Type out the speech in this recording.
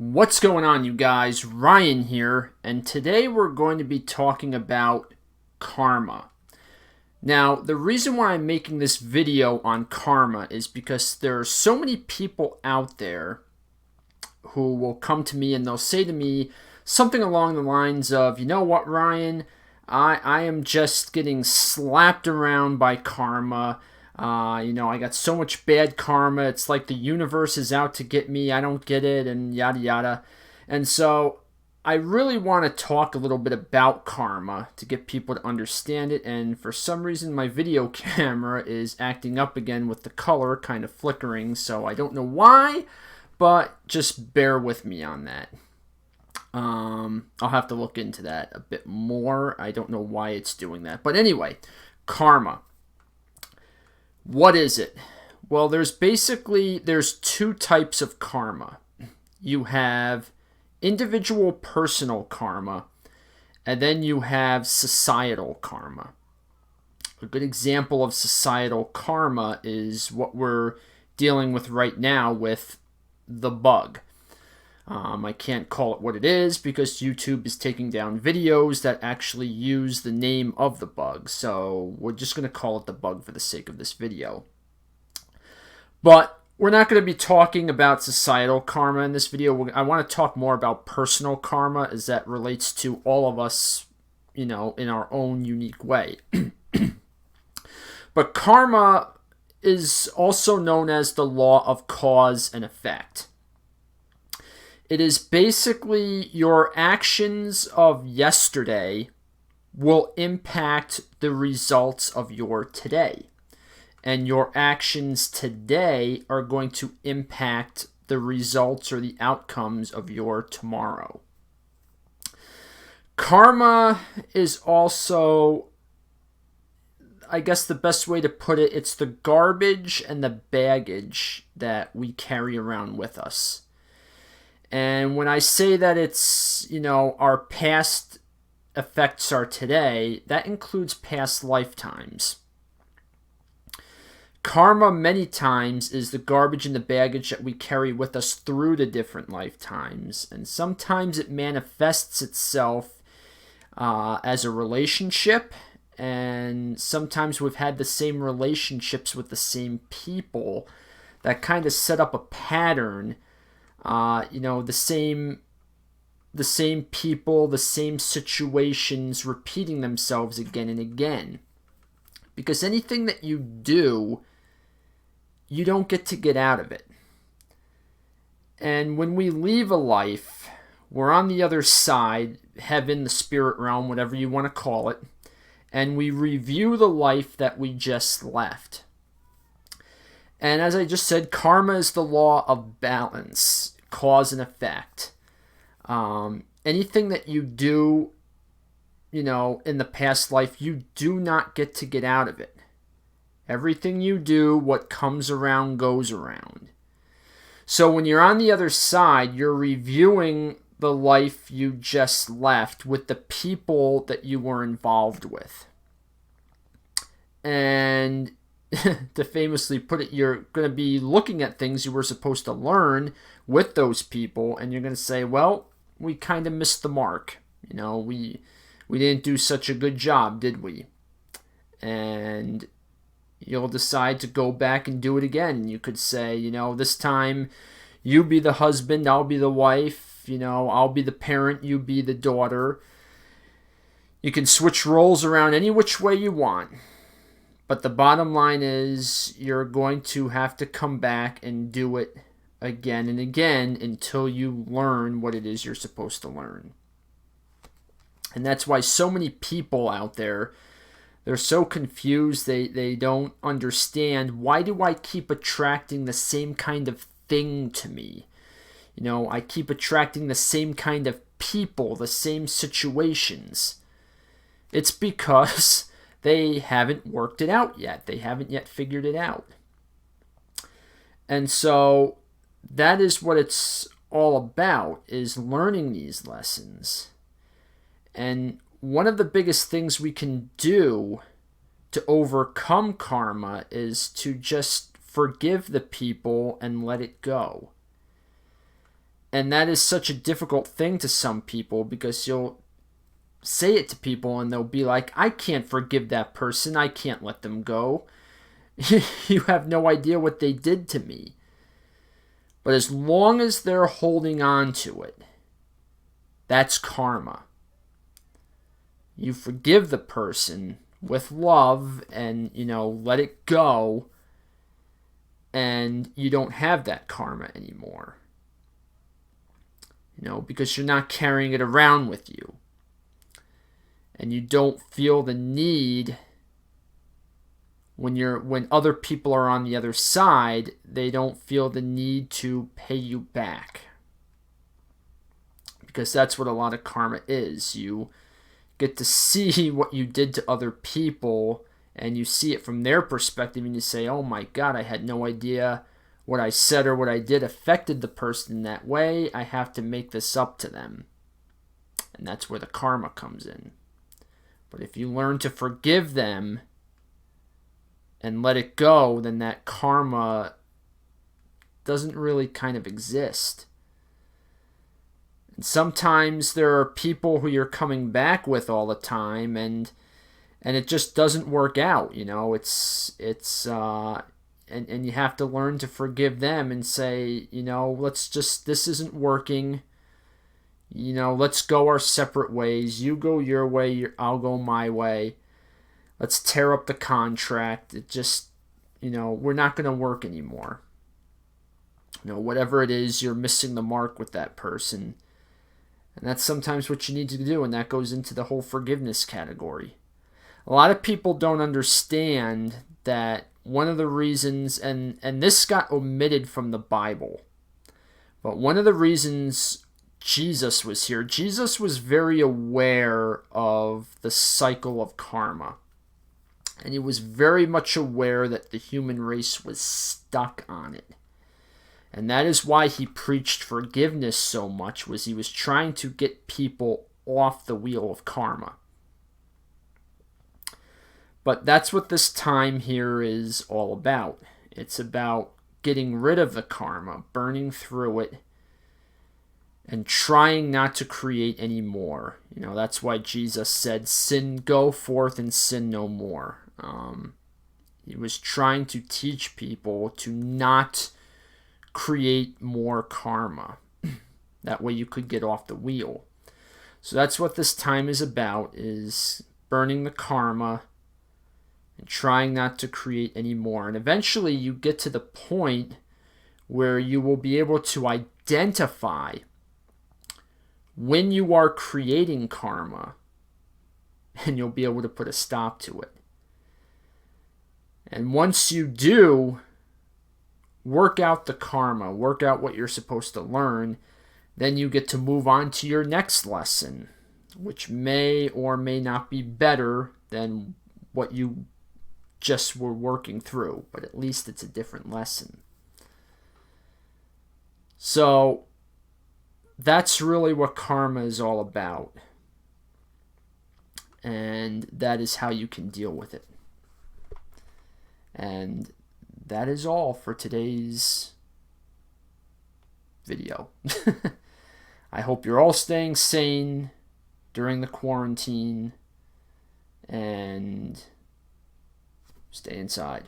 What's going on, you guys? Ryan here, and today we're going to be talking about karma. Now, the reason why I'm making this video on karma is because there are so many people out there who will come to me and they'll say to me something along the lines of, you know what, Ryan, I am just getting slapped around by karma. I got so much bad karma. It's like the universe is out to get me. I don't get it, and yada yada. And so I really want to talk a little bit about karma to get people to understand it. And for some reason, my video camera is acting up again with the color kind of flickering. So I don't know why, but just bear with me on that. I'll have to look into that a bit more. I don't know why it's doing that. But anyway, karma. What is it? Well, there's two types of karma. You have individual personal karma, and then you have societal karma. A good example of societal karma is what we're dealing with right now with the bug. I can't call it what it is because YouTube is taking down videos that actually use the name of the bug. So we're just going to call it the bug for the sake of this video. But we're not going to be talking about societal karma in this video. I want to talk more about personal karma as that relates to all of us, in our own unique way. But karma is also known as the law of cause and effect. It is basically your actions of yesterday will impact the results of your today. And your actions today are going to impact the results or the outcomes of your tomorrow. Karma is also, I guess the best way to put it, it's the garbage and the baggage that we carry around with us. And when I say that it's, our past affects our today, that includes past lifetimes. Karma many times is the garbage and the baggage that we carry with us through the different lifetimes. And sometimes it manifests itself as a relationship. And sometimes we've had the same relationships with the same people that kind of set up a pattern. The same people, the same situations repeating themselves again and again. Because anything that you do, you don't get out of it. And when we leave a life, we're on the other side, heaven, the spirit realm, whatever you want to call it, and we review the life that we just left. And as I just said, karma is the law of balance, cause and effect. Anything that you do, in the past life, you do not get out of it. Everything you do, what comes around goes around. So when you're on the other side, you're reviewing the life you just left with the people that you were involved with. And to famously put it, you're going to be looking at things you were supposed to learn with those people, and you're going to say, well, we kind of missed the mark. We didn't do such a good job, did we? And you'll decide to go back and do it again. You could say, this time you be the husband, I'll be the wife, I'll be the parent, you be the daughter. You can switch roles around any which way you want. But the bottom line is you're going to have to come back and do it again and again until you learn what it is you're supposed to learn. And that's why so many people out there, they're so confused. They don't understand, why do I keep attracting the same kind of thing to me? I keep attracting the same kind of people, the same situations. It's because they haven't worked it out yet. They haven't yet figured it out. And so that is what it's all about, is learning these lessons. And one of the biggest things we can do to overcome karma is to just forgive the people and let it go. And that is such a difficult thing to some people, because you'll say it to people and they'll be like, I can't forgive that person. I can't let them go. You have no idea what they did to me. But as long as they're holding on to it, that's karma. You forgive the person with love and, let it go, and you don't have that karma anymore. Because you're not carrying it around with you. And you don't feel the need when other people are on the other side, they don't feel the need to pay you back. Because that's what a lot of karma is. You get to see what you did to other people, and you see it from their perspective, and you say, oh my God, I had no idea what I said or what I did affected the person in that way. I have to make this up to them. And that's where the karma comes in. But if you learn to forgive them and let it go, then that karma doesn't really kind of exist. And sometimes there are people who you're coming back with all the time, and it just doesn't work out. And you have to learn to forgive them and say, this isn't working. Let's go our separate ways. You go your way, I'll go my way. Let's tear up the contract. It just, we're not going to work anymore. Whatever it is, you're missing the mark with that person. And that's sometimes what you need to do, and that goes into the whole forgiveness category. A lot of people don't understand that one of the reasons, and this got omitted from the Bible, but one of the reasons Jesus was here, Jesus was very aware of the cycle of karma. And he was very much aware that the human race was stuck on it. And that is why he preached forgiveness so much, was he was trying to get people off the wheel of karma. But that's what this time here is all about. It's about getting rid of the karma, burning through it, and trying not to create any more. That's why Jesus said, sin, go forth and sin no more. He was trying to teach people to not create more karma. That way you could get off the wheel. So that's what this time is about, is burning the karma and trying not to create any more. And eventually you get to the point where you will be able to identify when you are creating karma, and you'll be able to put a stop to it. And once you do work out the karma, work out what you're supposed to learn, then you get to move on to your next lesson, which may or may not be better than what you just were working through, but at least it's a different lesson. So that's really what karma is all about. And that is how you can deal with it. And that is all for today's video. I hope you're all staying sane during the quarantine and stay inside.